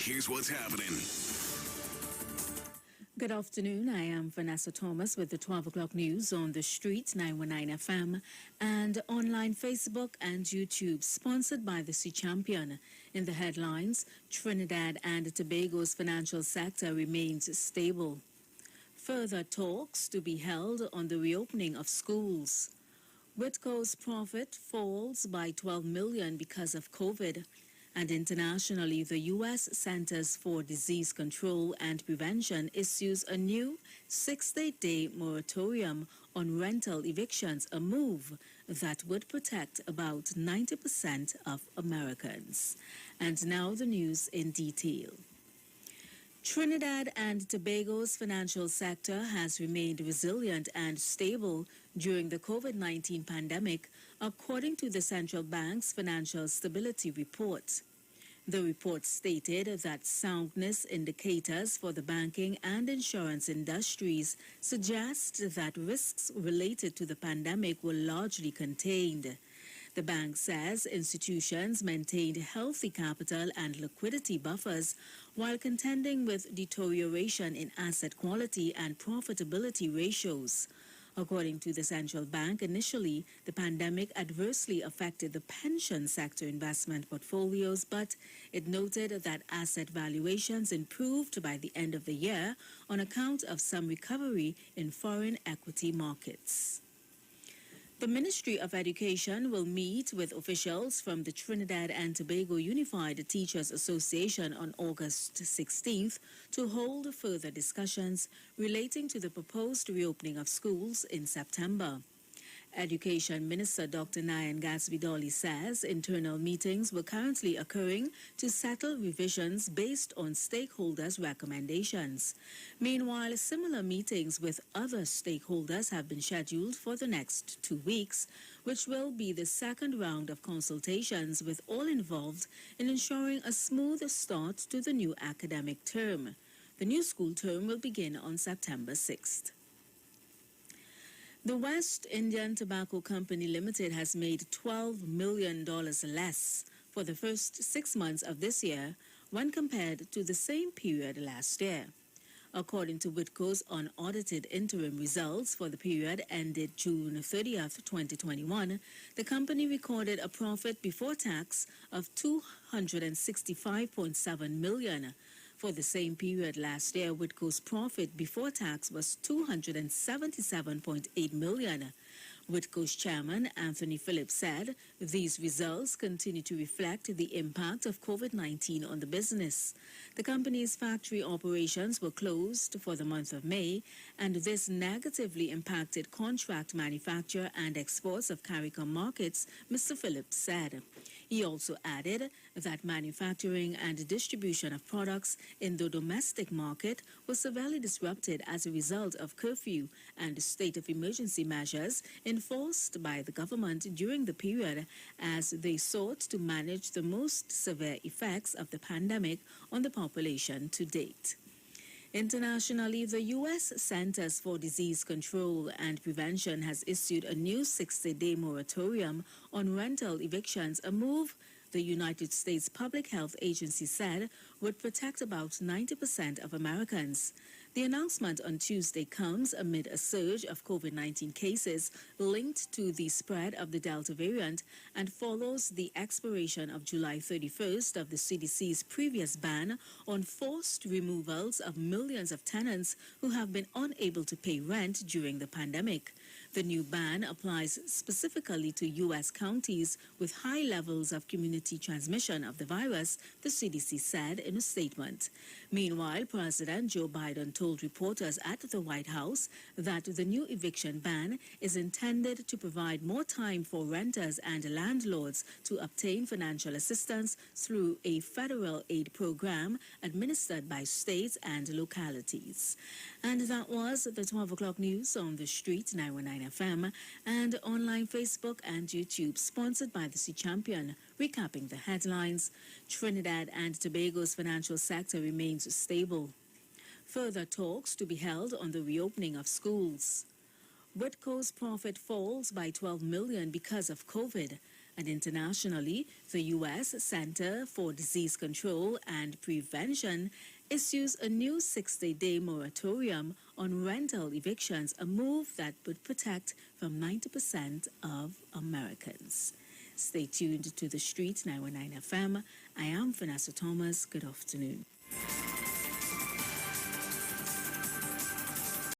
Here's what's happening. Good afternoon. I am Vanessa Thomas with the 12 o'clock news on the street, 919 FM, and online Facebook and YouTube, sponsored by the Sea Champion. In the headlines, Trinidad and Tobago's financial sector remains stable. Further talks to be held on the reopening of schools. Whitco's profit falls by $12 million because of COVID. And internationally, the U.S. Centers for Disease Control and Prevention issues a new 60-day moratorium on rental evictions, a move that would protect about 90% of Americans. And now the news in detail. Trinidad and Tobago's financial sector has remained resilient and stable during the COVID-19 pandemic, according to the central bank's Financial Stability Report. The report stated that soundness indicators for the banking and insurance industries suggest that risks related to the pandemic were largely contained. The bank says institutions maintained healthy capital and liquidity buffers while contending with deterioration in asset quality and profitability ratios. According to the central bank, initially, the pandemic adversely affected the pension sector investment portfolios, but it noted that asset valuations improved by the end of the year on account of some recovery in foreign equity markets. The Ministry of Education will meet with officials from the Trinidad and Tobago Unified Teachers Association on August 16th to hold further discussions relating to the proposed reopening of schools in September. Education Minister Dr. Nayan Gasvidoli says internal meetings were currently occurring to settle revisions based on stakeholders' recommendations. Meanwhile, similar meetings with other stakeholders have been scheduled for the next 2 weeks, which will be the second round of consultations with all involved in ensuring a smooth start to the new academic term. The new school term will begin on September 6th. The Indian Tobacco Company Limited has made $12 million less for the first 6 months of this year when compared to the same period last year. According to Whitco's unaudited interim results for the period ended June 30th, 2021, the company recorded a profit before tax of $265.7 million. For the same period last year, Whitco's profit before tax was $277.8 million. Whitco's chairman, Anthony Phillips, said these results continue to reflect the impact of COVID-19 on the business. The company's factory operations were closed for the month of May, and this negatively impacted contract manufacture and exports of CARICOM markets, Mr. Phillips said. He also added that manufacturing and distribution of products in the domestic market was severely disrupted as a result of curfew and state of emergency measures enforced by the government during the period as they sought to manage the most severe effects of the pandemic on the population to date. Internationally, the U.S. Centers for Disease Control and Prevention has issued a new 60-day moratorium on rental evictions, a move the United States Public Health Agency said would protect about 90% of Americans. The announcement on Tuesday comes amid a surge of COVID-19 cases linked to the spread of the Delta variant and follows the expiration of July 31st of the CDC's previous ban on forced removals of millions of tenants who have been unable to pay rent during the pandemic. The new ban applies specifically to U.S. counties with high levels of community transmission of the virus, the CDC said in a statement. Meanwhile, President Joe Biden told reporters at the White House that the new eviction ban is intended to provide more time for renters and landlords to obtain financial assistance through a federal aid program administered by states and localities. And that was the 12 o'clock news on the street, 919 FM, and online Facebook and YouTube, sponsored by the Sea Champion. Recapping the headlines, Trinidad and Tobago's financial sector remains stable. Further talks to be held on the reopening of schools. Whitco's profit falls by $12 million because of COVID, And internationally, the U.S. Center for Disease Control and Prevention issues a new 60-day moratorium on rental evictions, a move that would protect from 90% of Americans. Stay tuned to The Street 919 FM. I am Vanessa Thomas. Good afternoon.